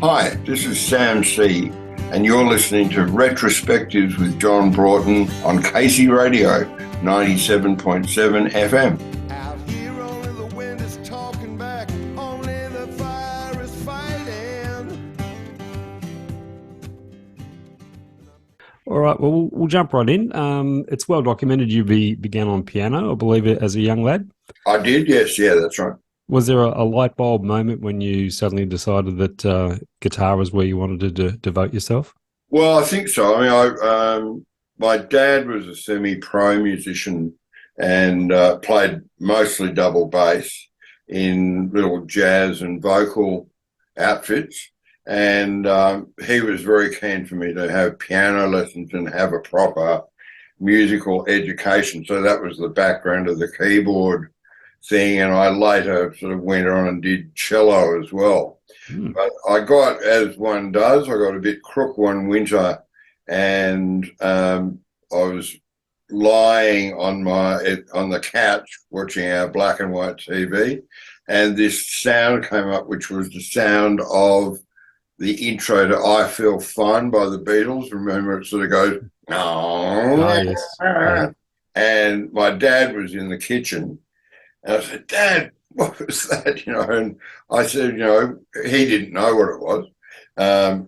Hi, this is Sam C, and you're listening to Retrospectives with John Broughton on Casey Radio 97.7 FM. Out here only the wind is talking back, only the fire is fighting. All right, well, we'll jump right in. It's well documented you began on piano, I believe, as a young lad. I did, yes, yeah, that's right. Was there a light bulb moment when you suddenly decided that guitar was where you wanted to devote yourself? Well, I think so. I mean, my dad was a semi-pro musician and played mostly double bass in little jazz and vocal outfits. And he was very keen for me to have piano lessons and have a proper musical education. So that was the background of the keyboard thing. And I later sort of went on and did cello as well. But I got, as one does, I got a bit crook one winter, and I was lying on the couch watching our black and white TV, and this sound came up, which was the sound of the intro to "I Feel Fine" by the Beatles. Remember, it sort of goes, Oh, yes. Yeah. and my dad was in the kitchen, and I said, "Dad, what was that?" And I said, he didn't know what it was.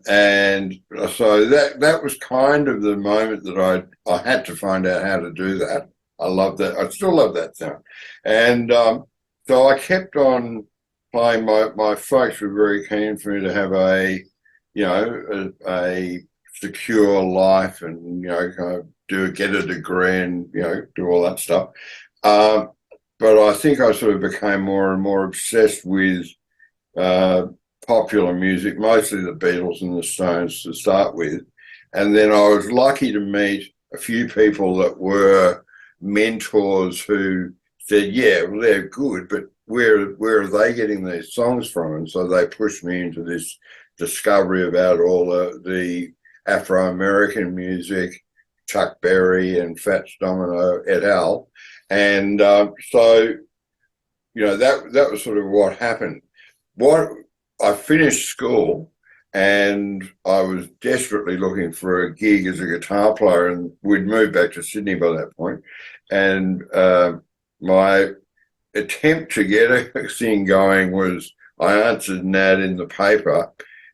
And so that was kind of the moment that I had to find out how to do that. I love that. I still love that sound. And so I kept on playing. My folks were very keen for me to have a secure life and, kind of get a degree and, do all that stuff. But I think I sort of became more and more obsessed with popular music, mostly the Beatles and the Stones to start with. And then I was lucky to meet a few people that were mentors who said, yeah, well, they're good, but where are they getting these songs from? And so they pushed me into this discovery about all the Afro-American music, Chuck Berry and Fats Domino et al. And so, that was sort of what happened. I finished school and I was desperately looking for a gig as a guitar player, and we'd moved back to Sydney by that point. And my attempt to get a thing going was I answered an ad in the paper,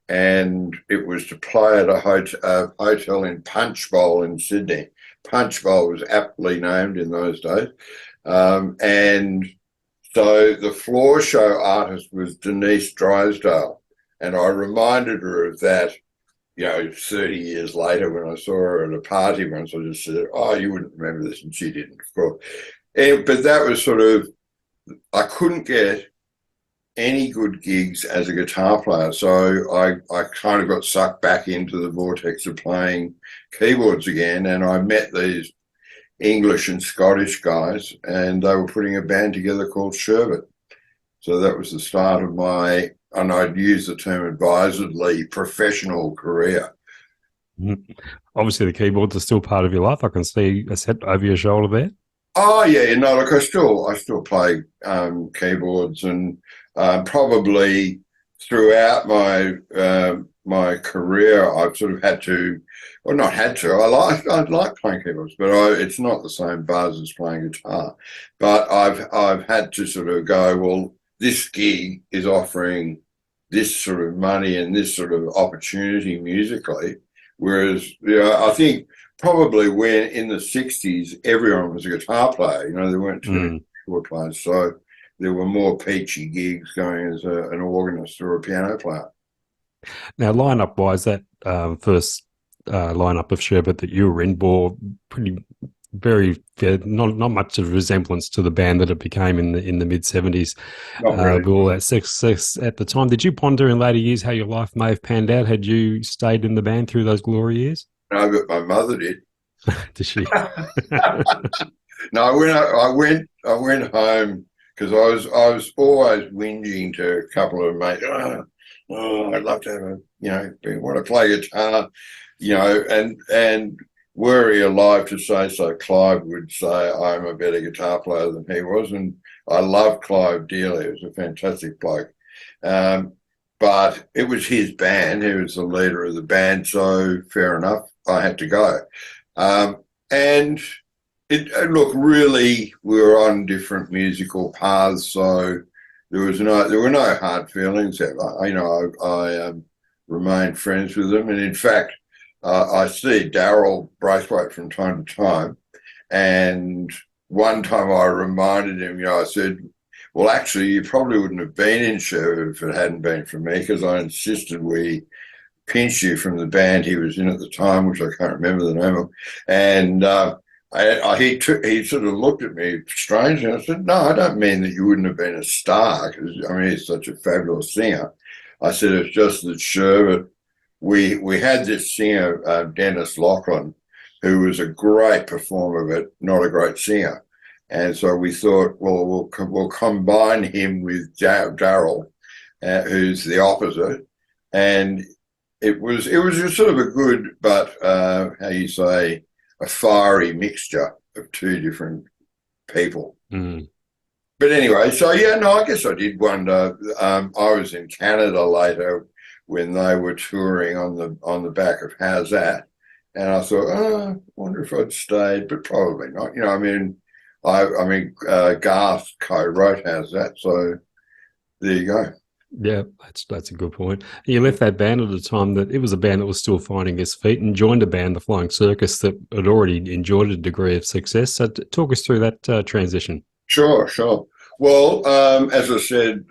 and it was to play at a hotel in Punchbowl in Sydney. Punchbowl was aptly named in those days. And so the floor show artist was Denise Drysdale. And I reminded her of that, 30 years later when I saw her at a party once. I just said, oh, you wouldn't remember this. And she didn't, of course. But that was sort of, I couldn't get any good gigs as a guitar player. So I kind of got sucked back into the vortex of playing keyboards again. And I met these English and Scottish guys, and they were putting a band together called Sherbet. So that was the start of my, and I'd use the term advisedly, professional career. Obviously, the keyboards are still part of your life. I can see a set over your shoulder there. Oh yeah, no, look, I still play keyboards, and probably throughout my career, I've sort of had to, or not had to. I like playing keyboards, but it's not the same buzz as playing guitar. But I've had to sort of go, well, this gig is offering this sort of money and this sort of opportunity musically, whereas I think probably when in the 60s everyone was a guitar player. There weren't too many keyboard players, so there were more peachy gigs going as an organist or a piano player. Now, lineup-wise, that first lineup of Sherbet that you were in bore very not much of a resemblance to the band that it became in the mid-70s. Really. All that success at the time. Did you ponder in later years how your life may have panned out had you stayed in the band through those glory years? No, but my mother did. Did she? No, I went home because I was always whinging to a couple of mates. Oh, I'd love to have want to play guitar, and were he alive to say so, Clive would say I'm a better guitar player than he was, and I loved Clive dearly. He was a fantastic bloke. But but it was his band. He was the leader of the band, so fair enough. I had to go. And look, really, we were on different musical paths, so there were no hard feelings. I remained friends with them, and in fact, I see Daryl Braithwaite from time to time, and one time I reminded him, I said, well, actually, you probably wouldn't have been in Sherwood if it hadn't been for me, because I insisted we pinch you from the band he was in at the time, which I can't remember the name of. And he sort of looked at me strangely, and I said, no, I don't mean that you wouldn't have been a star, because, he's such a fabulous singer. I said, it's just that Sherwood, we had this singer, Dennis Lachlan, who was a great performer, but not a great singer. And so we thought, well, we'll combine him with Daryl, who's the opposite. And it was just sort of a good, but a fiery mixture of two different people. Mm. But anyway, so I guess I did wonder. I was in Canada later when they were touring on the back of How's That, and I thought, I wonder if I'd stayed, but probably not. Garth co-wrote How's That, so there you go. Yeah, that's a good point. You left that band at a time that it was a band that was still finding its feet, and joined a band, the Flying Circus, that had already enjoyed a degree of success. So talk us through that transition. Sure. Well, as I said,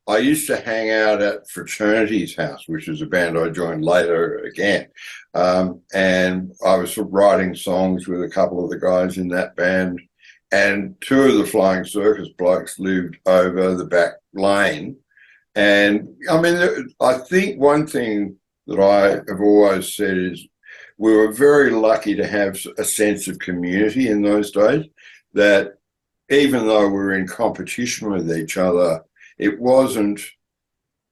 I used to hang out at Fraternity's House, which is a band I joined later again. And I was writing songs with a couple of the guys in that band. And two of the Flying Circus blokes lived over the back lane. And I think one thing that I have always said is we were very lucky to have a sense of community in those days, that even though we were in competition with each other, it wasn't,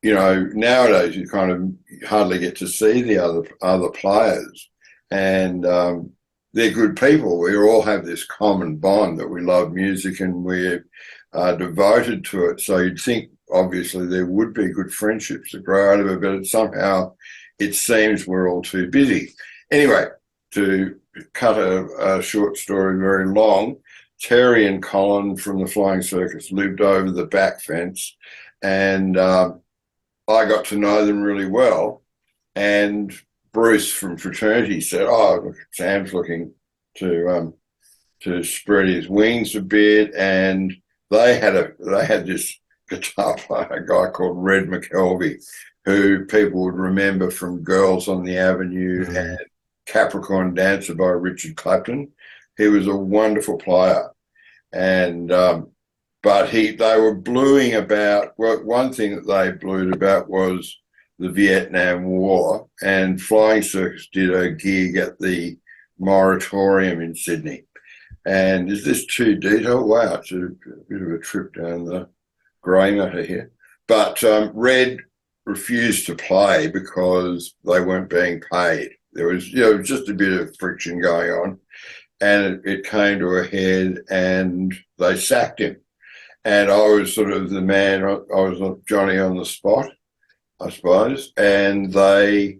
nowadays you kind of hardly get to see the other players, and they're good people. We all have this common bond that we love music and we're devoted to it. So you'd think, obviously, there would be good friendships that grow out of it, but somehow it seems we're all too busy. Anyway, to cut a short story very long, Terry and Colin from the Flying Circus lived over the back fence, and I got to know them really well. And Bruce from Fraternity said, look, Sam's looking to spread his wings a bit. And they had this guitar player, a guy called Red McKelvey, who people would remember from Girls on the Avenue and Capricorn Dancer by Richard Clapton. He was a wonderful player, and but they were bluing about. Well, one thing that they blued about was the Vietnam War, and Flying Circus did a gig at the Moratorium in Sydney. And is this too detailed? Wow, it's a bit of a trip down the grey matter here. But Red refused to play because they weren't being paid. There was, just a bit of friction going on, and it came to a head, and they sacked him. And I was sort of the man. I was Johnny on the spot, I suppose, and they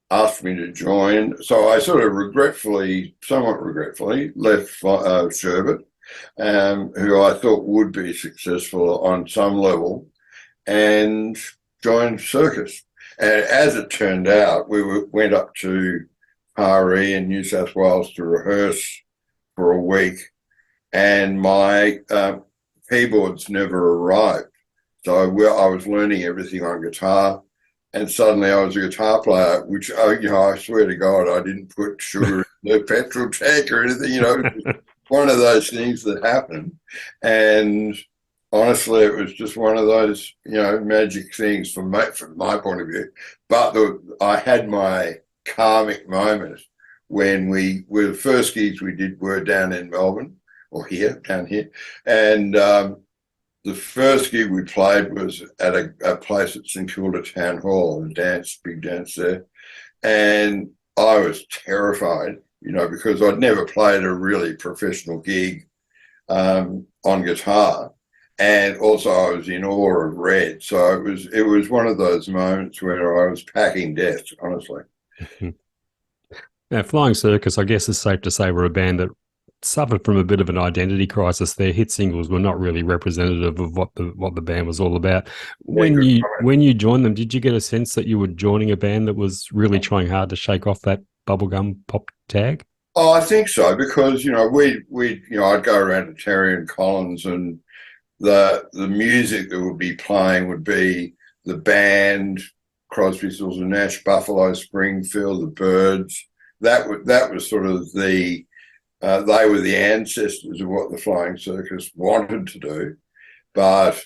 asked me to join. So I sort of somewhat regretfully, left Sherbet, who I thought would be successful on some level, and joined Circus. And as it turned out, we went up to Taree in New South Wales to rehearse for a week, and my keyboards never arrived. So I was learning everything on guitar, and suddenly I was a guitar player, which, I swear to God, I didn't put sugar in the petrol tank or anything, one of those things that happened. And honestly, it was just one of those, magic things from my point of view. But I had my karmic moment when the first gigs we did were down in Melbourne, or down here. And the first gig we played was at a place at St Kilda Town Hall, big dance there. And I was terrified, because I'd never played a really professional gig on guitar. and also I was in awe of Red. So it was one of those moments where I was packing death, honestly. Now, Flying Circus, I guess it's safe to say, were a band that suffered from a bit of an identity crisis. Their hit singles were not really representative of what the band was all about. Yeah, When good you joined them, did you get a sense that you were joining a band that was really trying hard to shake off that bubblegum pop tag? Oh, I think so because I'd go around to Terry and Collins, and the music that would be playing would be the band, Crosby, Stills and Nash, Buffalo Springfield, the Byrds. That was sort of they were the ancestors of what the Flying Circus wanted to do. But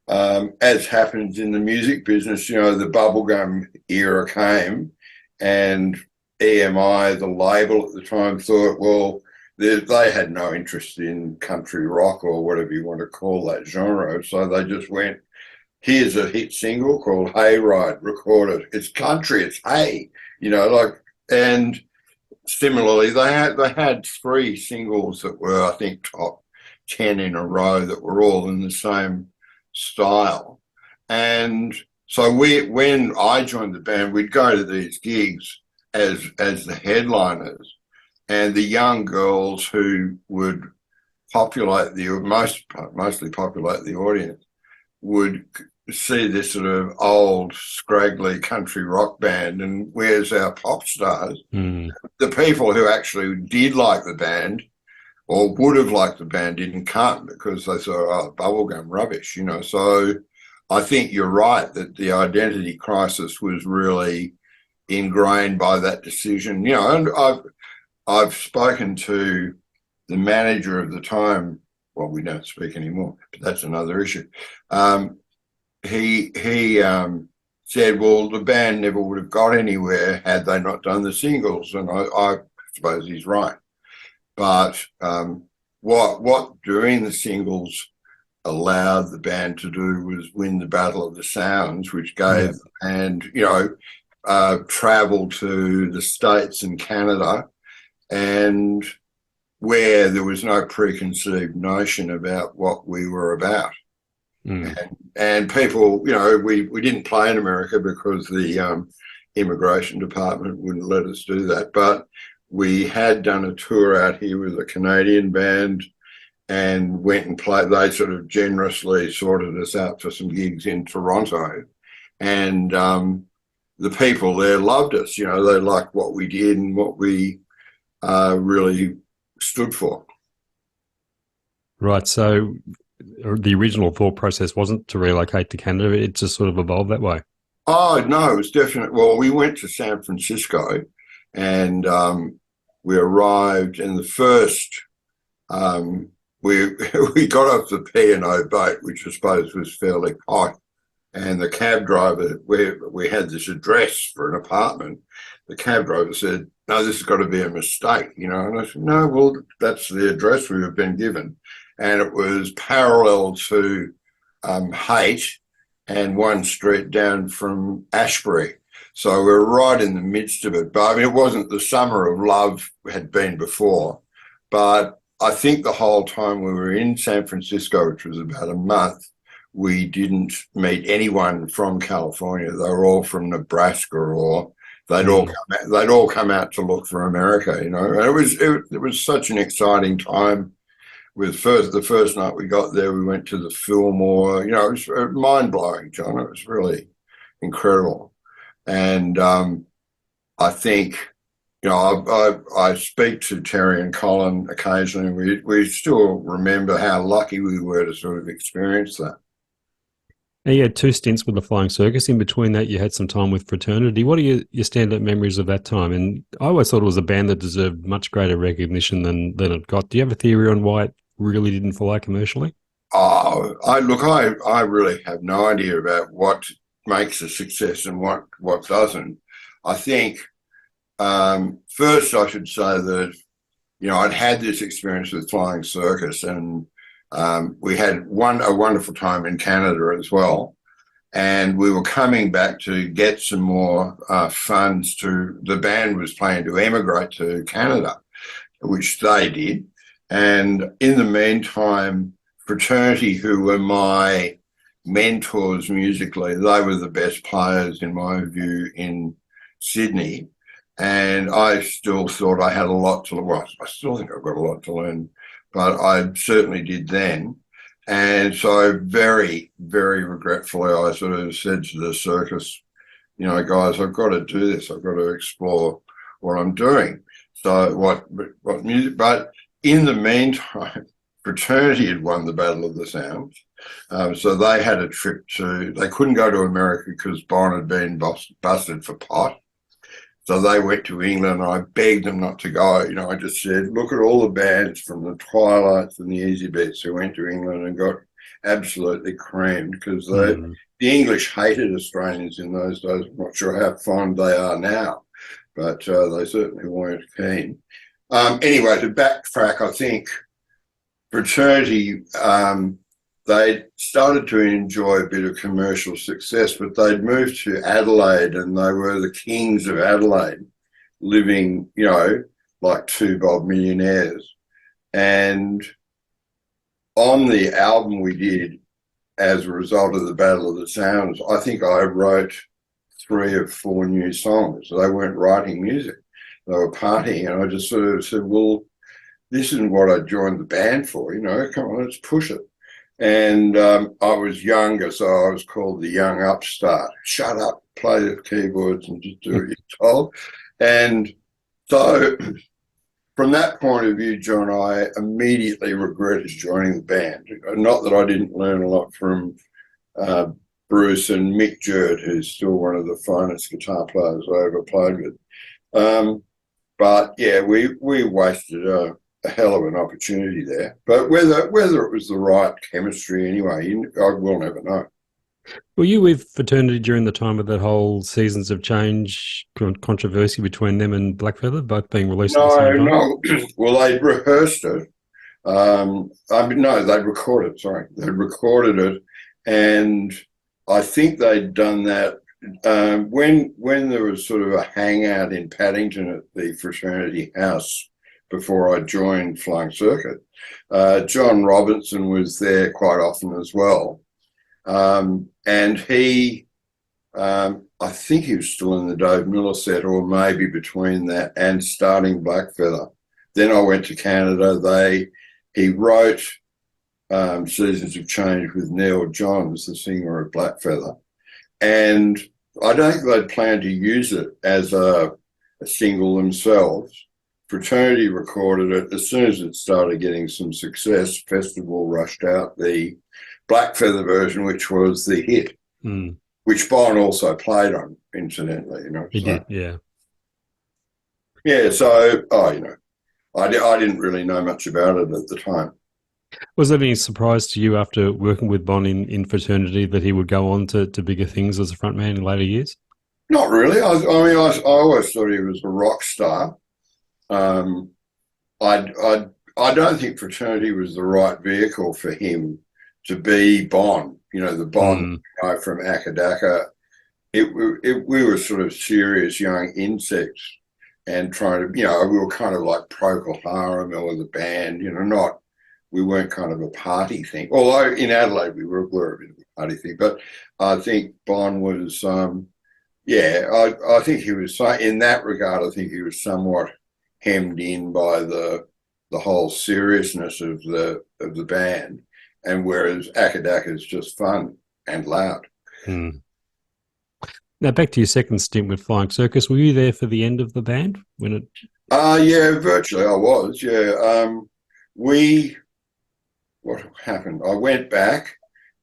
as happens in the music business, the bubblegum era came, and EMI, the label at the time, thought, well, they had no interest in country rock or whatever you want to call that genre. So they just went, here's a hit single called Hayride, record it. It's country, it's hay, and similarly, they had three singles that were, I think, top 10 in a row that were all in the same style. And so when I joined the band, we'd go to these gigs as the headliners, and the young girls who would mostly populate the audience would see this sort of old, scraggly country rock band, and where's our pop stars? The people who actually did like the band or would have liked the band didn't come because they thought, oh, bubblegum rubbish, So I think you're right that the identity crisis was really ingrained by that decision. And I've spoken to the manager of the time. Well, we don't speak anymore, but that's another issue. He said, well, the band never would have got anywhere had they not done the singles, and I suppose he's right. But what doing the singles allowed the band to do was win the Battle of the Sounds, which gave and travel to the States and Canada, and where there was no preconceived notion about what we were about. And people, we didn't play in America because the immigration department wouldn't let us do that. But we had done a tour out here with a Canadian band and went and played. They sort of generously sorted us out for some gigs in Toronto. And the people there loved us. They liked what we did and what we really stood for. Right. So the original thought process wasn't to relocate to Canada. It just sort of evolved that way. Oh, no, it was definitely. Well, we went to San Francisco, and we arrived, and the first, we got off the P&O boat, which I suppose was fairly hot, and the cab driver, we had this address for an apartment. The cab driver said, no, this has got to be a mistake, and I said, no, well, that's the address we have been given. And it was parallel to Haight and one street down from Ashbury. So we're right in the midst of it. But I mean, it wasn't the summer of love had been before. But I think the whole time we were in San Francisco, which was about a month, we didn't meet anyone from California. They were all from Nebraska, or they'd all come out to look for America. And it was such an exciting time. The first night we got there, we went to the Fillmore. It was mind-blowing, John. It was really incredible. And I think, I speak to Terry and Colin occasionally. We still remember how lucky we were to sort of experience that. Now, you had 2 stints with the Flying Circus. In between that, you had some time with Fraternity. What are your standout memories of that time? And I always thought it was a band that deserved much greater recognition than it got. Do you have a theory on why it really didn't fly commercially? Oh, I really have no idea about what makes a success and what doesn't. I think first I should say that I'd had this experience with Flying Circus, and we had a wonderful time in Canada as well, and we were coming back to get some more funds. The band was planning to emigrate to Canada, which they did. And in the meantime, fraternity who were my mentors musically. They were the best players, in my view, in Sydney. And I still thought I had a lot to learn. Well, I still think I've got a lot to learn, but I certainly did then. And so very, very regretfully, I sort of said to the circus, you know, guys, I've got to do this. I've got to explore what I'm doing. So what music, but in the meantime, fraternity had won the Battle of the Sounds. So they had a trip they couldn't go to America because Bon had been busted for pot. So they went to England and I begged them not to go. You know, I just said, look at all the bands from the Twilights and the Easy Beats who went to England and got absolutely creamed because the English hated Australians in those days. I'm not sure how fond they are now, but they certainly weren't keen. Anyway, to backtrack, I think fraternity, they started to enjoy a bit of commercial success, but they'd moved to Adelaide and they were the kings of Adelaide, living, you know, like two bob millionaires. And on the album we did as a result of the Battle of the Sounds, I think I wrote 3 or 4 new songs. They weren't writing music, they were partying. And I just sort of said, well, this isn't what I joined the band for, you know, come on, let's push it. And I was younger, so I was called the young upstart. Shut up, play the keyboards and just do what you're told. And so from that point of view, John, I immediately regretted joining the band. Not that I didn't learn a lot from Bruce and Mick Jerd, who's still one of the finest guitar players I ever played with. But yeah, we wasted a hell of an opportunity there. But whether it was the right chemistry anyway, I will never know. Were you with fraternity during the time of that whole Seasons of Change controversy between them and Blackfeather, both being released at the same time? No. Well, they'd rehearsed it. They'd recorded it. Sorry, they'd recorded it, and I think they'd done that when there was sort of a hangout in Paddington at the fraternity house before I joined Flying Circuit. John Robinson was there quite often as well. And he, I think he was still in the Dave Miller set, or maybe between that and starting Blackfeather. Then I went to Canada. He wrote Seasons of Change with Neil Johns, the singer of Blackfeather. And I don't think they'd planned to use it as a single themselves. Fraternity recorded it. As soon as it started getting some success, Festival rushed out the Blackfeather version, which was the hit, which Bon also played on, incidentally. You know, he did, yeah. Yeah, so, I didn't really know much about it at the time. Was there any surprise to you after working with Bon in fraternity that he would go on to bigger things as a frontman in later years? Not really. I always thought he was a rock star. I don't think fraternity was the right vehicle for him to be Bon. You know, the Bon guy from Akadaka. We were sort of serious young insects and trying to, you know, we were kind of like Procol Harum or the band. You know, we weren't kind of a party thing. Although in Adelaide we were a bit of a party thing, but I think Bon was, I think he was, in that regard, I think he was somewhat hemmed in by the whole seriousness of the band, and whereas Akadaka is just fun and loud. Now back to your second stint with Flying Circus. Were you there for the end of the band when it? Yeah, virtually I was. Yeah, what happened? I went back,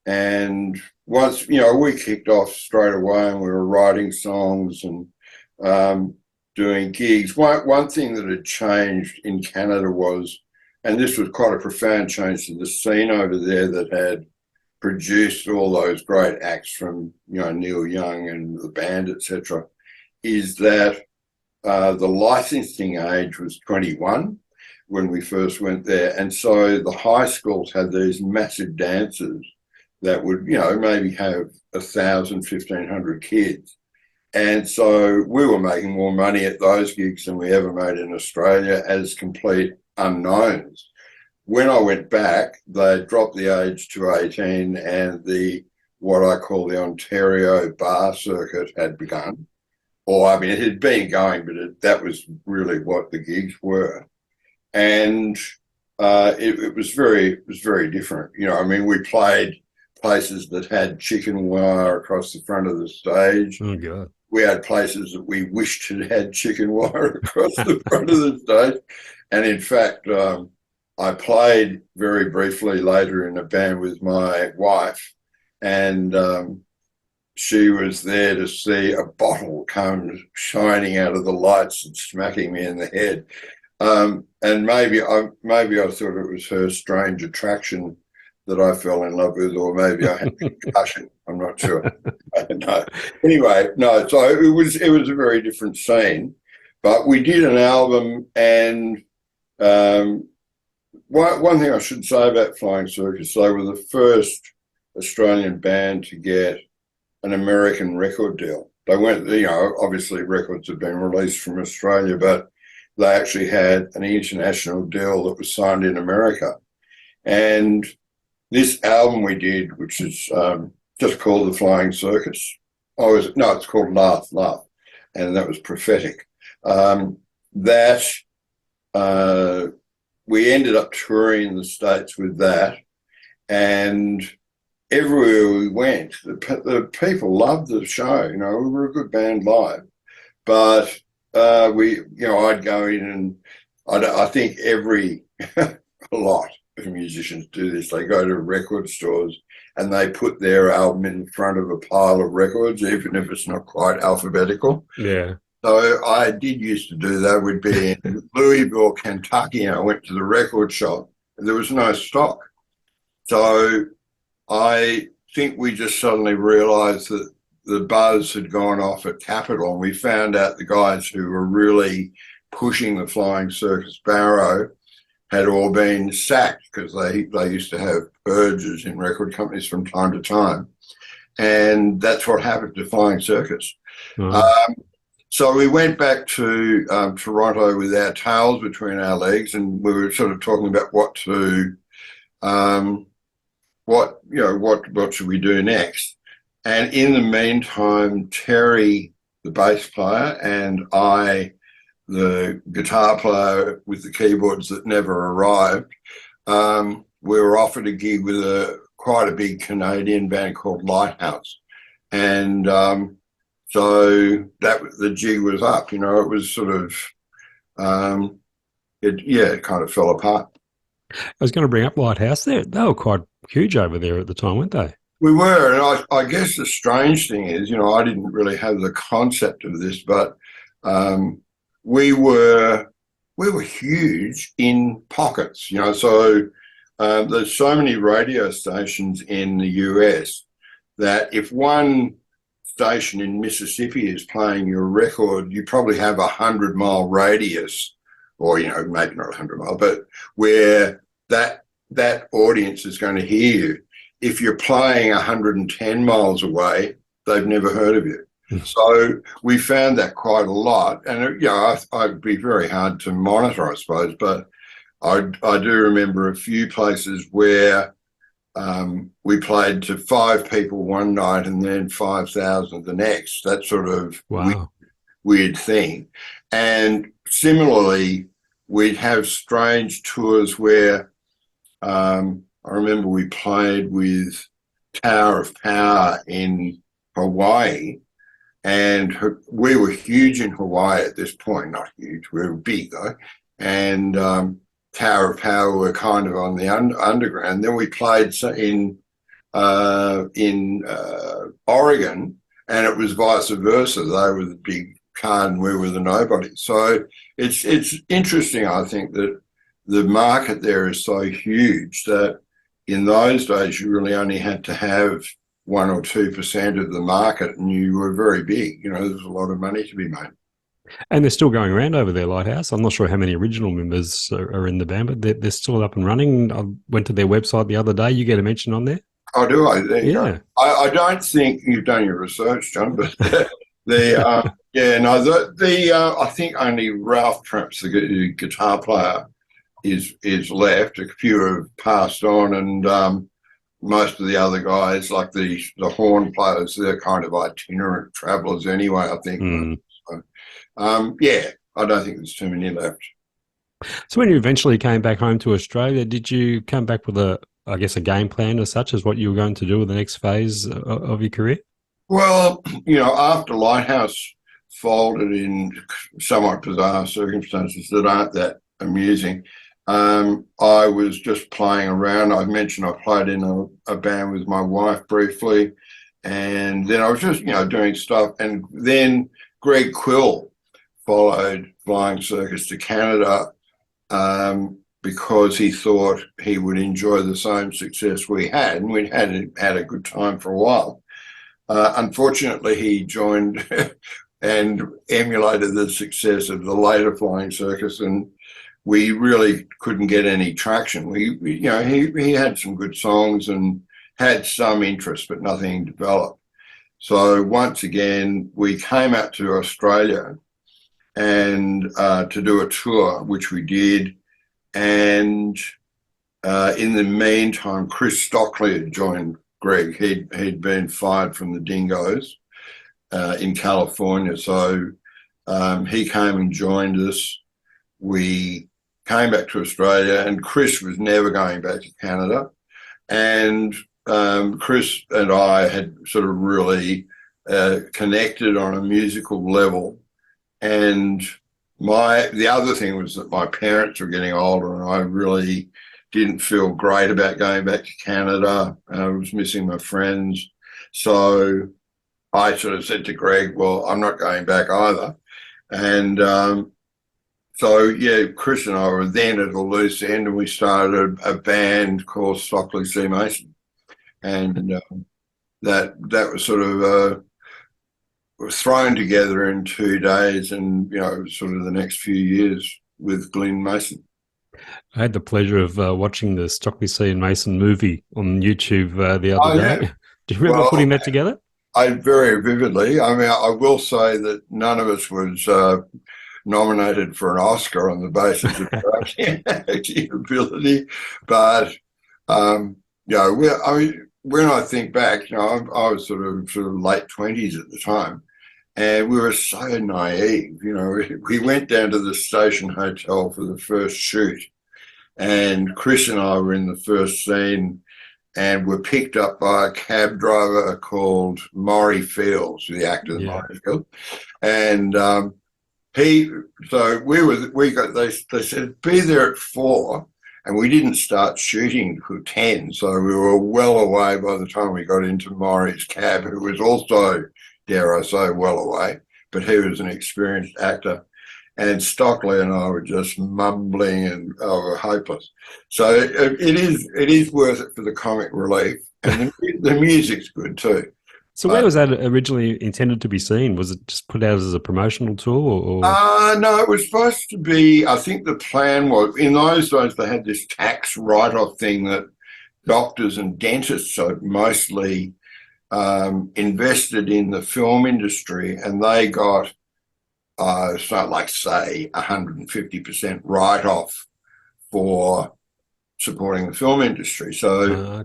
and once we kicked off straight away, and we were writing songs and doing gigs. One thing that had changed in Canada was, and this was quite a profound change to the scene over there that had produced all those great acts from Neil Young and the band, etc., is that the licensing age was 21 when we first went there, and so the high schools had these massive dances that would maybe have 1,000, 1,500 kids. And so we were making more money at those gigs than we ever made in Australia as complete unknowns. when I went back, they dropped the age to 18, and what I call the Ontario bar circuit had begun. Or, I mean, it had been going, but that was really what the gigs were. And it was very different. You know, I mean, we played places that had chicken wire across the front of the stage. Oh, God. We had places that we wished had chicken wire across the front of the stage. And in fact, I played very briefly later in a band with my wife, and she was there to see a bottle come shining out of the lights and smacking me in the head. And maybe I thought it was her strange attraction that I fell in love with, or maybe I had a concussion. I'm not sure. I don't know. Anyway, no. So it was a very different scene, but we did an album, and one thing I should say about Flying Circus, they were the first Australian band to get an American record deal. They weren't, you know, obviously records have been released from Australia, but they actually had an international deal that was signed in America. And this album we did, which is just called The Flying Circus. It's called Laugh, Laugh, and that was prophetic. We ended up touring the States with that, and everywhere we went, the people loved the show. You know, we were a good band live, but I'd go in, and I think a lot of musicians do this. They go to record stores and they put their album in front of a pile of records, even if it's not quite alphabetical. Yeah. So I did used to do that. We'd be in Louisville, Kentucky, and I went to the record shop, and there was no stock. So I think we just suddenly realised that the buzz had gone off at Capitol, and we found out the guys who were really pushing the Flying Circus Barrow had all been sacked, because they used to have purges in record companies from time to time. And that's what happened to Flying Circus. Mm-hmm. So we went back to Toronto with our tails between our legs, and we were sort of talking about what should we do next. And in the meantime, Terry, the bass player, and I, the guitar player with the keyboards that never arrived, we were offered a gig with quite a big Canadian band called Lighthouse. And so the jig was up. You know, it was sort of, it kind of fell apart. I was going to bring up Lighthouse. They were quite huge over there at the time, weren't they? We were, and I guess the strange thing is, you know, I didn't really have the concept of this, but we were huge in pockets, you know. So there's so many radio stations in the US that if one station in Mississippi is playing your record, you probably have 100-mile radius, or, you know, maybe not 100 mile, but where that audience is going to hear you. If you're playing 110 miles away, they've never heard of you. So we found that quite a lot. And, you know, I'd be very hard to monitor, I suppose, but I do remember a few places where we played to 5 people one night and then 5,000 the next. That sort of weird thing. And similarly, we'd have strange tours where I remember we played with Tower of Power in Hawaii, and we were huge in Hawaii at this point. Not huge, we were big though. And Tower of Power were kind of on the underground. Then we played in Oregon, and it was vice versa. They were the big card and we were the nobody. So it's interesting, I think, that the market there is so huge that in those days you really only had to have 1 or 2% of the market, and you were very big. You know, there was a lot of money to be made. And they're still going around over there, Lighthouse. I'm not sure how many original members are in the band, but they're still up and running. I went to their website the other day. You get a mention on there? Oh, do I? There you go. I don't think you've done your research, John, but I think only Ralph, perhaps the guitar player, is left. A few have passed on, and most of the other guys, like the horn players, they're kind of itinerant travellers anyway, I think. Mm. So, yeah, I don't think there's too many left. So when you eventually came back home to Australia, did you come back with I guess, a game plan as such as what you were going to do with the next phase of your career? Well, after Lighthouse folded in somewhat bizarre circumstances that aren't that amusing, I was just playing around. I mentioned I played in a band with my wife briefly, and then I was just, doing stuff. And then Greg Quill followed Flying Circus to Canada because he thought he would enjoy the same success we had, and we'd had a good time for a while. Unfortunately, he joined and emulated the success of the later Flying Circus, and we really couldn't get any traction. He had some good songs and had some interest, but nothing developed. So once again, we came out to Australia and to do a tour, which we did. And in the meantime, Chris Stockley had joined Greg. He'd been fired from the Dingoes in California. So he came and joined us. We came back to Australia, and Chris was never going back to Canada. And Chris and I had sort of really connected on a musical level. And the other thing was that my parents were getting older, and I really didn't feel great about going back to Canada. I was missing my friends. So I sort of said to Greg, well, I'm not going back either. And Chris and I were then at a loose end, and we started a band called Stockley C. Mason. And that was sort of was thrown together in 2 days, and, sort of the next few years with Glenn Mason. I had the pleasure of watching the Stockley C and Mason movie on YouTube the other day. Yeah. Do you remember putting that together? I very vividly. I mean, I will say that none of us was nominated for an Oscar on the basis of acting ability, but when I think back, I was sort of late 20s at the time, and we were so naive. We went down to the Station Hotel for the first shoot, and Chris and I were in the first scene, and were picked up by a cab driver called Maury Fields, the actor Maury Fields, and they said be there at 4, and we didn't start shooting till 10, so we were well away by the time we got into Maury's cab, who was also, dare I say, well away, but he was an experienced actor. And Stockley and I were just mumbling, and were hopeless. So it is worth it for the comic relief, and the music's good too. So where was that originally intended to be seen? Was it just put out as a promotional tool? Or? No, it was supposed to be, I think the plan was, in those days they had this tax write-off thing that doctors and dentists mostly invested in the film industry, and they got it's not like, say, 150% write-off for supporting the film industry. So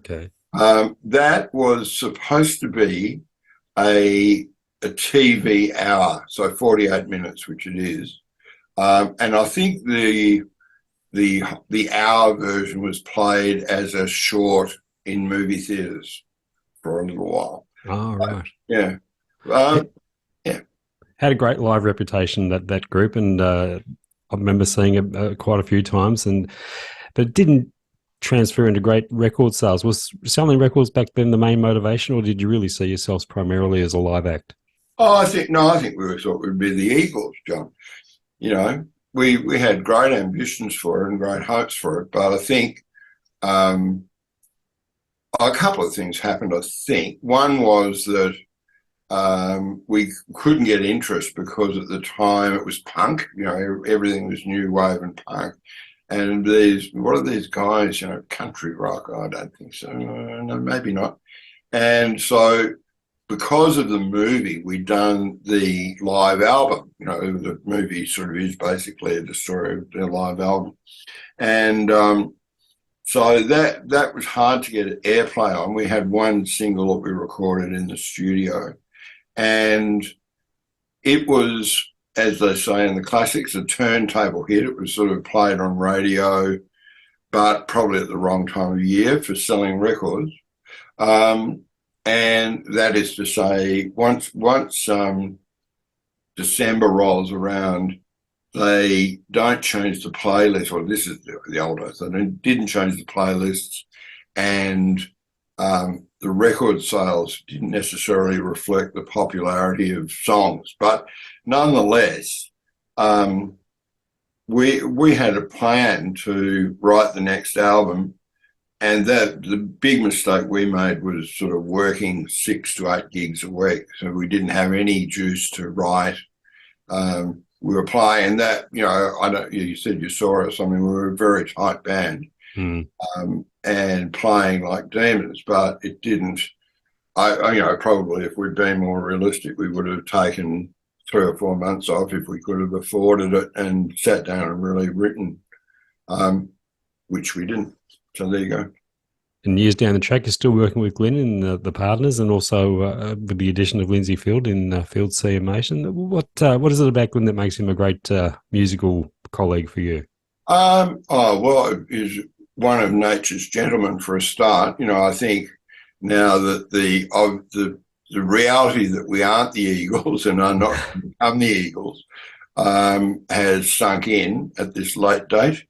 that was supposed to be a TV hour, so 48 minutes, which it is. And I think the hour version was played as a short in movie theatres for a little while. Oh, right. Yeah. Had a great live reputation, that group, and I remember seeing it quite a few times, but it didn't transfer into great record sales. Was selling records back then the main motivation, or did you really see yourselves primarily as a live act? Oh, I think we thought we'd be the Eagles, John. We had great ambitions for it and great hopes for it, but I think a couple of things happened, I think. One was that we couldn't get interest because at the time it was punk, everything was new wave and punk. And what are these guys, country rock? I don't think so. No, maybe not. And so because of the movie, we'd done the live album. You know, the movie sort of is basically the story of their live album. And so that was hard to get airplay on. We had one single that we recorded in the studio, and it was, as they say in the classics, a turntable hit. It was sort of played on radio, but probably at the wrong time of year for selling records. And that is to say, once December rolls around, they don't change the playlist. Well, this is the old days. They didn't change the playlists, and the record sales didn't necessarily reflect the popularity of songs. But nonetheless, we had a plan to write the next album, and that the big mistake we made was sort of working 6 to 8 gigs a week. So we didn't have any juice to write. We were playing that, you know, you said you saw us. I mean, we were a very tight band, and playing like demons, but it didn't. You know, probably if we'd been more realistic, we would have taken 3 or 4 months off if we could have afforded it and sat down and really written, which we didn't. So there you go. And years down the track, you're still working with Glenn in the Partners, and also with the addition of Lindsay Field in Field C and Mason. What is it about Glenn that makes him a great musical colleague for you? Well, he's one of nature's gentlemen for a start. You know, I think now that the reality that we aren't the Eagles and are not to become the Eagles has sunk in at this late date.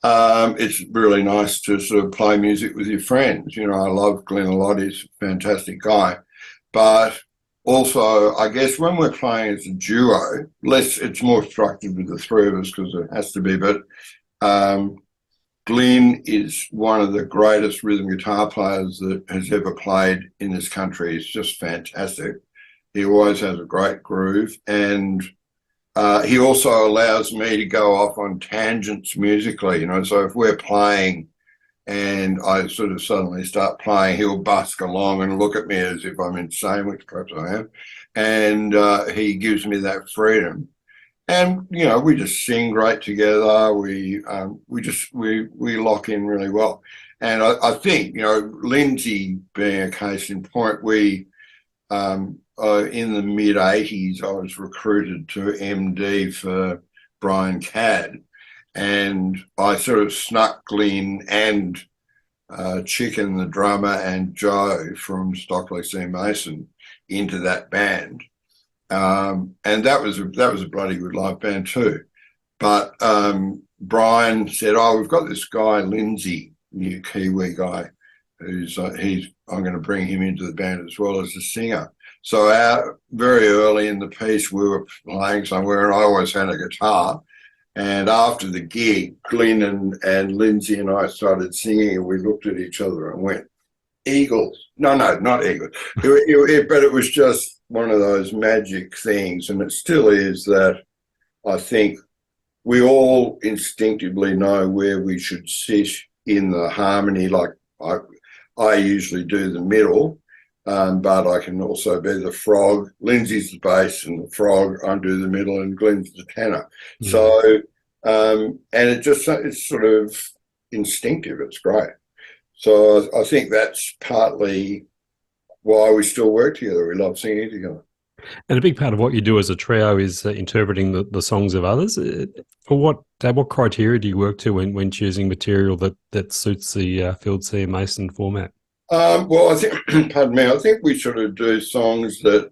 It's really nice to sort of play music with your friends. You know, I love Glenn a lot. He's a fantastic guy. But also, I guess when we're playing as a duo, it's more structured with the three of us because it has to be. But Glenn is one of the greatest rhythm guitar players that has ever played in this country. He's just fantastic. He always has a great groove, and he also allows me to go off on tangents musically, you know. So if we're playing and I sort of suddenly start playing, he'll busk along and look at me as if I'm insane, which perhaps I am. And he gives me that freedom. And, you know, we just sing great together. We lock in really well. And I think, you know, Lindsay being a case in point, in the mid-'80s, I was recruited to MD for Brian Cadd, and I sort of snuck Glenn and Chicken, the drummer, and Joe from Stockley C. Mason into that band. And that was a bloody good live band too. But Brian said, "Oh, we've got this guy, Lindsay, new Kiwi guy, who's I'm going to bring him into the band as well as a singer." So very early in the piece, we were playing somewhere, and I always had a guitar. And after the gig, Glenn and Lindsay and I started singing, and we looked at each other and went, "Eagles." No, not Eagles. But it was just one of those magic things, and it still is, that I think we all instinctively know where we should sit in the harmony. Like I usually do the middle. But I can also be the frog. Lindsay's the bass and the frog. I do the middle, and Glenn's the tenor. Mm. So, and it's sort of instinctive. It's great. So I think that's partly why we still work together. We love singing together. And a big part of what you do as a trio is interpreting the songs of others. For what criteria do you work to when choosing material that suits the Field C and Mason format? Well, I think, pardon me, I think we sort of do songs that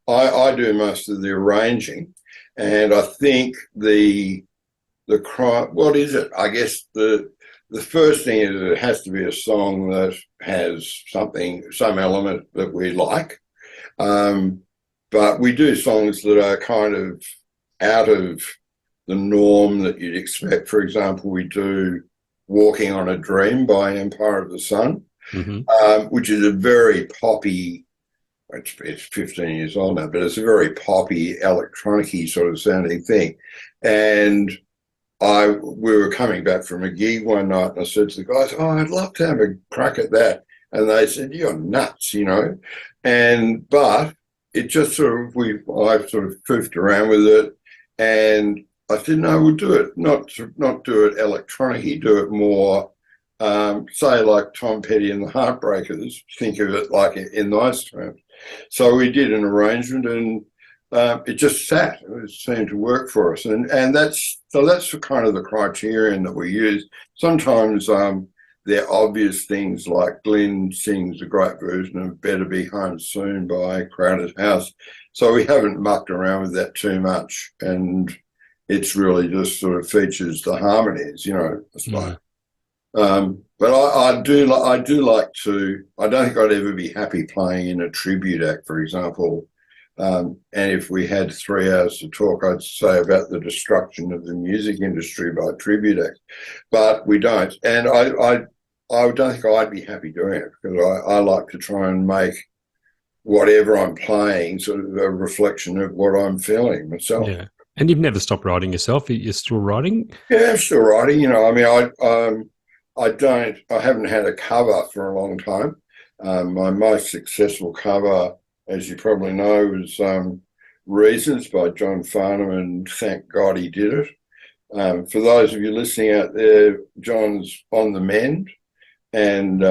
I do most of the arranging, and I think what is it? I guess the first thing is it has to be a song that has some element that we like, but we do songs that are kind of out of the norm that you'd expect. For example, we do "Walking on a Dream" by Empire of the Sun. Mm-hmm. Which is a very poppy, it's 15 years old now, but it's a very poppy, electronic-y sort of sounding thing. And we were coming back from a gig one night, and I said to the guys, "Oh, I'd love to have a crack at that." and they said, "You're nuts," but it just sort of I sort of poofed around with it, and I said, "No, we'll do it. Not do it electronic, do it more." Say like Tom Petty and the Heartbreakers, think of it like in those terms. So we did an arrangement, and it just sat. It seemed to work for us, and that's kind of the criterion that we use. Sometimes they're obvious things, like Glyn sings a great version of "Better Be Home Soon" by Crowded House, so we haven't mucked around with that too much, and it's really just sort of features the harmonies, It's like. But I do like to. I don't think I'd ever be happy playing in a tribute act, for example. And if we had 3 hours to talk, I'd say about the destruction of the music industry by tribute acts, but we don't. And I don't think I'd be happy doing it, because I like to try and make whatever I'm playing sort of a reflection of what I'm feeling myself. Yeah. And you've never stopped writing yourself? You're still writing? Yeah, I'm still writing. I mean, I haven't had a cover for a long time. My most successful cover, as you probably know, was Reasons by John Farnham, and thank God he did it. For those of you listening out there, John's on the mend, and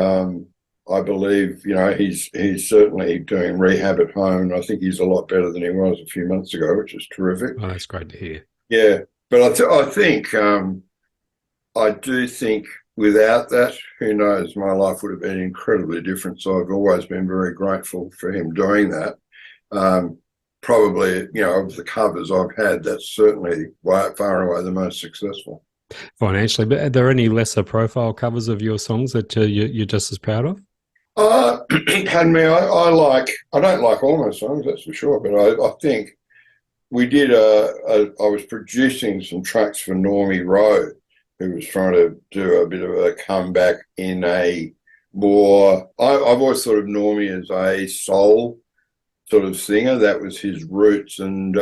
I believe, he's certainly doing rehab at home, and I think he's a lot better than he was a few months ago, which is terrific. Oh, that's great to hear. Yeah, but I think, I do think without that, who knows, my life would have been incredibly different. So I've always been very grateful for him doing that. Probably, of the covers I've had, that's certainly far and away the most successful. Financially, but are there any lesser profile covers of your songs that you're just as proud of? Pardon me, I don't like all my songs, that's for sure, but I think we did I was producing some tracks for Normie Rowe, who was trying to do a bit of a comeback in a more, I've always thought of Normie as a soul sort of singer. That was his roots. And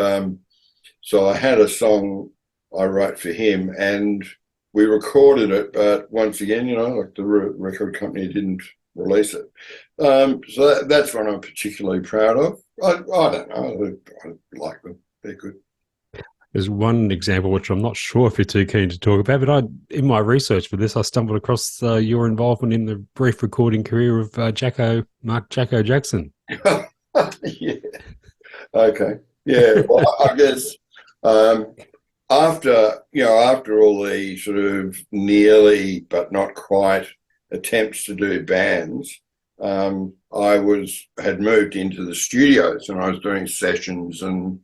so I had a song I wrote for him, and we recorded it, but once again, like the record company didn't release it. So that's what I'm particularly proud of. I don't know. I like them. They're good. There's one example which I'm not sure if you're too keen to talk about, but in my research for this, I stumbled across your involvement in the brief recording career of Mark Jacko Jackson. Yeah. Okay. Yeah. Well, I guess after all the sort of nearly but not quite attempts to do bands, I had moved into the studios, and I was doing sessions and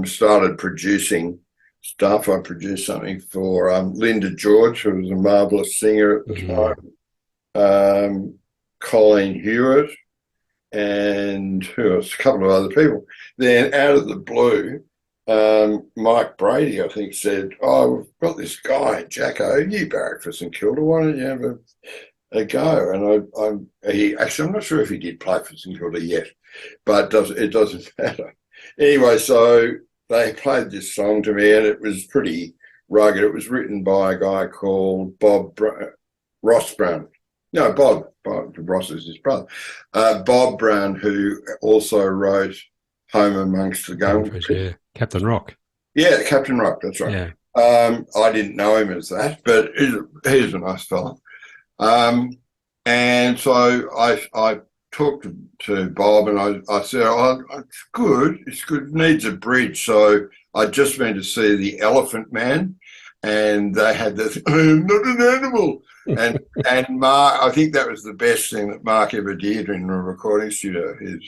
started producing stuff. I produced something for Linda George, who was a marvellous singer at the time, Colleen Hewitt, and who else? A couple of other people. Then out of the blue, Mike Brady, I think, said, "Oh, we've got this guy, Jacko, you barrack for St Kilda, why don't you have a go?" And I'm not sure if he did play for St Kilda yet, but it doesn't matter. Anyway, so they played this song to me, and it was pretty rugged. It was written by a guy called Ross Brown. No, Bob Ross is his brother. Bob Brown, who also wrote Home Amongst the Guns. Yeah, Captain Rock. Yeah, Captain Rock, that's right. Yeah. I didn't know him as that, but he's a nice fellow. And so I talked to Bob, and I said, "Oh, it's good. It needs a bridge." So I'd just been to see The Elephant Man, and they had this, "I am not an animal." And Mark, I think that was the best thing that Mark ever did in a recording studio, is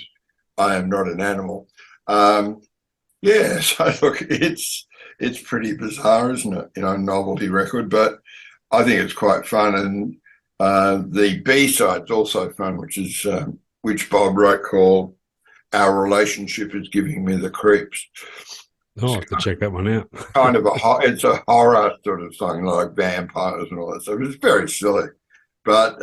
"I am not an animal." Yeah, so look, it's pretty bizarre, isn't it? Novelty record, but I think it's quite fun. And the B-side's also fun, which Bob wrote, called "Our Relationship Is Giving Me the Creeps." I'll have to check that one out. Kind of it's a horror sort of song, like vampires and all that stuff. It's very silly, but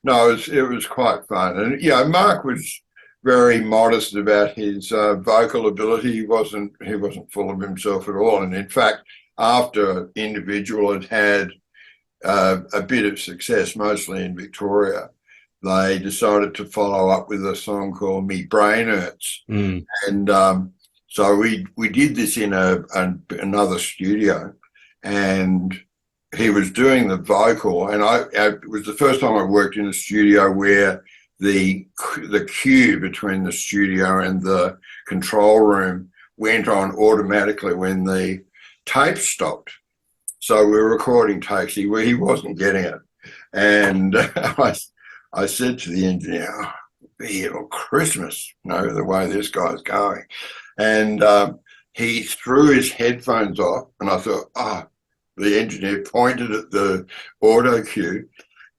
no, it was quite fun. And Mark was very modest about his vocal ability. He wasn't full of himself at all. And in fact, after Individual had a bit of success, mostly in Victoria, they decided to follow up with a song called "Me Brain Hurts," and so we did this in another studio, and he was doing the vocal, and it was the first time I worked in a studio where the cue between the studio and the control room went on automatically when the tape stopped. So we were recording takes. He wasn't getting it, and I said to the engineer, "Oh, it'll be here till Christmas, the way this guy's going," and he threw his headphones off, and I thought, the engineer pointed at the auto cue,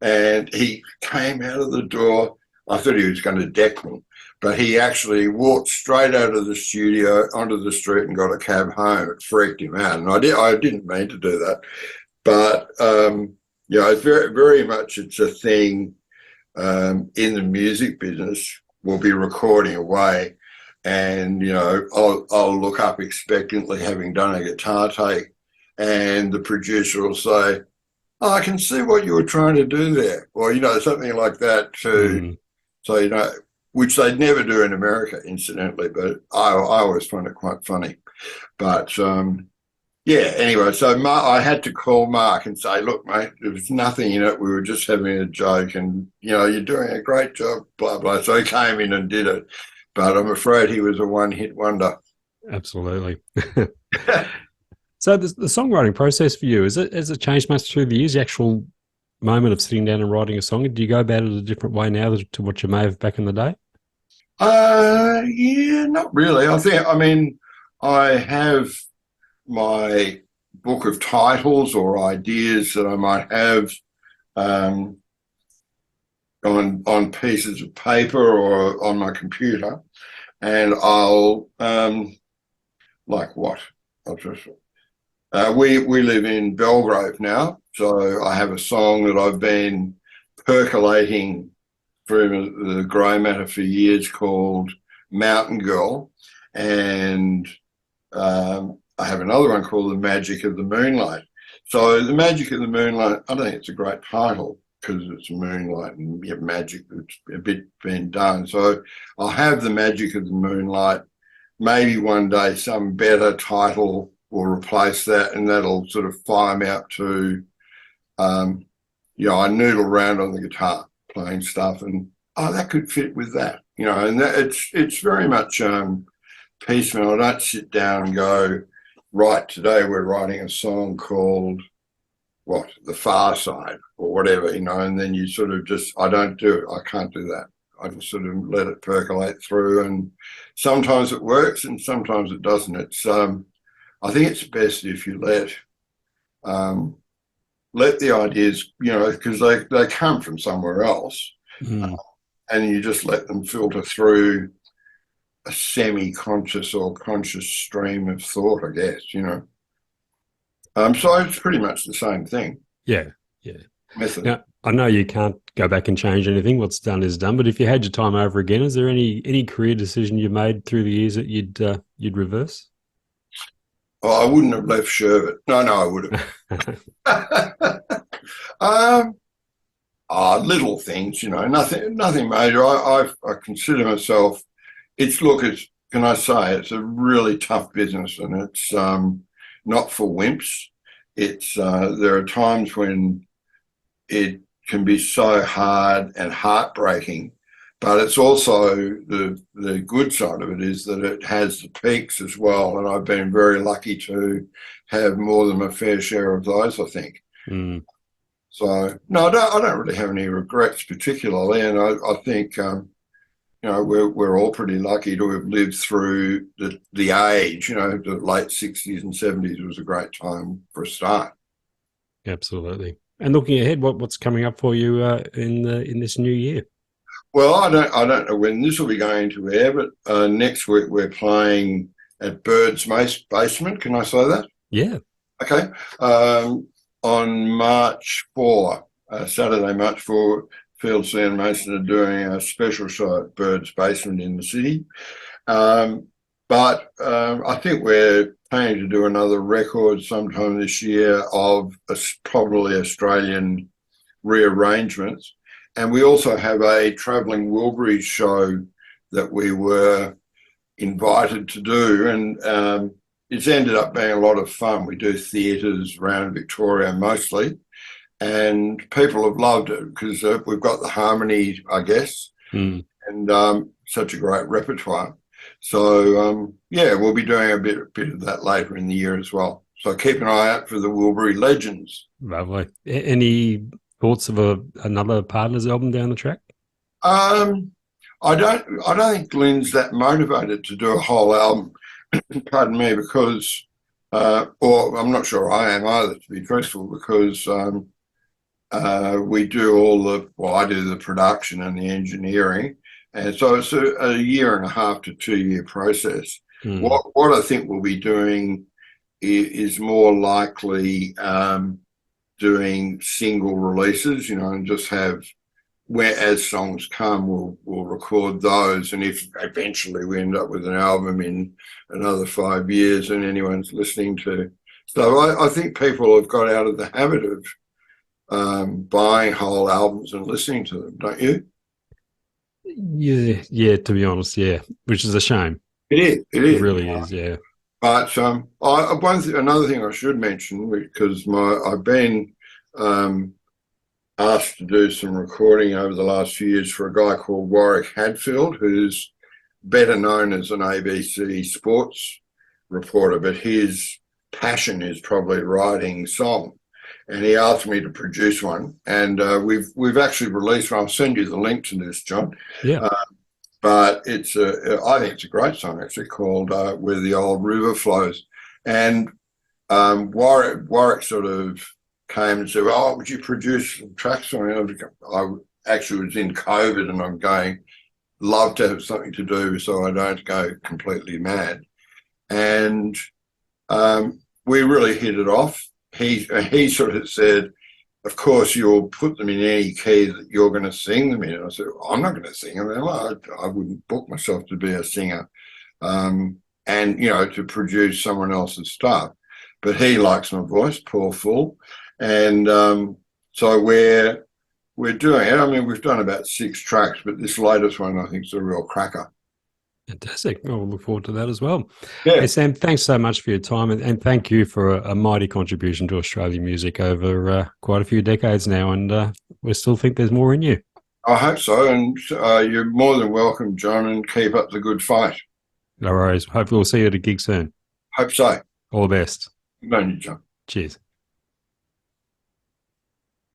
and he came out of the door. I thought he was going to deck me, but he actually walked straight out of the studio onto the street and got a cab home. It freaked him out, and I didn't mean to do that, but it's very, very much it's a thing in the music business. We'll be recording away, and I'll look up expectantly, having done a guitar take, and the producer will say, "Oh, I can see what you were trying to do there," or something like that too. So which they'd never do in America, incidentally, but I always find it quite funny. But anyway, so I had to call Mark and say, "Look, mate, there was nothing in it. We were just having a joke, and you're doing a great job, blah blah." So he came in and did it, but I'm afraid he was a one-hit wonder. Absolutely. So the songwriting process for you, has it changed much through the years? The actual moment of sitting down and writing a song, do you go about it a different way now to what you may have back in the day? Yeah, not really. I have my book of titles or ideas that I might have on pieces of paper or on my computer, and I'll like what? I'll just we live in Belgrave now, so I have a song that I've been percolating through the grey matter for years called Mountain Girl, and I have another one called The Magic of the Moonlight. So The Magic of the Moonlight, I don't think it's a great title because it's moonlight and magic, it's a bit been done. So I'll have The Magic of the Moonlight. Maybe one day some better title will replace that, and that'll sort of fire me out to, I noodle around on the guitar playing stuff, and that could fit with that, and it's very much piecemeal. I don't sit down and go, right, today we're writing a song called The Far Side or whatever, and then you sort of just, I don't do it. I can't do that. I just sort of let it percolate through, and sometimes it works and sometimes it doesn't. It's I think it's best if you let the ideas, because they come from somewhere else, and you just let them filter through a semi-conscious or conscious stream of thought, I guess, So it's pretty much the same thing. Yeah. Method. Now, I know you can't go back and change anything. What's done is done. But if you had your time over again, is there any career decision you made through the years that you'd reverse? Oh, I wouldn't have left Sherbet. No, I would have. Little things, nothing major. I consider myself. Can I say it's a really tough business, and it's not for wimps. It's there are times when it can be so hard and heartbreaking, but it's also the good side of it is that it has the peaks as well, and I've been very lucky to have more than my fair share of those, I think. So no, I don't really have any regrets particularly, and I think we're all pretty lucky to have lived through the age. The late 60s and 70s was a great time for a start. Absolutely. And looking ahead, what's coming up for you in this new year? Well, I don't know when this will be going to air, but next week we're playing at Bird's Basement. Can I say that? Yeah. Okay. On March 4, Saturday, March 4, Field C and Mason are doing a special show at Bird's Basement in the city. But I think we're planning to do another record sometime this year of probably Australian rearrangements. And we also have a travelling Wilburys show that we were invited to do, and it's ended up being a lot of fun. We do theatres around Victoria mostly, and people have loved it because we've got the harmony, I guess, and such a great repertoire. So, yeah, we'll be doing a bit of that later in the year as well. So keep an eye out for the Wilbury Legends. Lovely. Any thoughts of another Partners album down the track? I don't think Glyn's that motivated to do a whole album, pardon me, because, or I'm not sure I am either, to be truthful, because we do I do the production and the engineering, and so it's a year and a half to 2 year process. What I think we'll be doing is more likely doing single releases, and just have, where as songs come, we'll record those, and if eventually we end up with an album in another 5 years and anyone's listening to, so I think people have got out of the habit of buying whole albums and listening to them, don't you? Yeah. To be honest, yeah, which is a shame. It is. It really is. Yeah. But another thing I should mention, because I've been asked to do some recording over the last few years for a guy called Warwick Hadfield, who's better known as an ABC sports reporter, but his passion is probably writing song. And he asked me to produce one, and we've actually released one. I'll send you the link to this, John. Yeah. But I think it's a great song, actually, called "Where the Old River Flows." And Warwick sort of came and said, "Oh, would you produce some tracks for me?" I actually was in COVID, and I'm going, love to have something to do so I don't go completely mad. And we really hit it off. He sort of said, "Of course, you'll put them in any key that you're going to sing them in." And I said, "I'm not going to sing them. I wouldn't book myself to be a singer, and to produce someone else's stuff." But he likes my voice, poor fool, and so we're doing it. I mean, we've done about 6 tracks, but this latest one I think is a real cracker. Fantastic. We'll look forward to that as well. Yeah. Hey, Sam, thanks so much for your time, and thank you for a mighty contribution to Australian music over quite a few decades now, and we still think there's more in you. I hope so, and you're more than welcome, John, and keep up the good fight. No worries. Hopefully we'll see you at a gig soon. Hope so. All the best. Good on you, John. Cheers.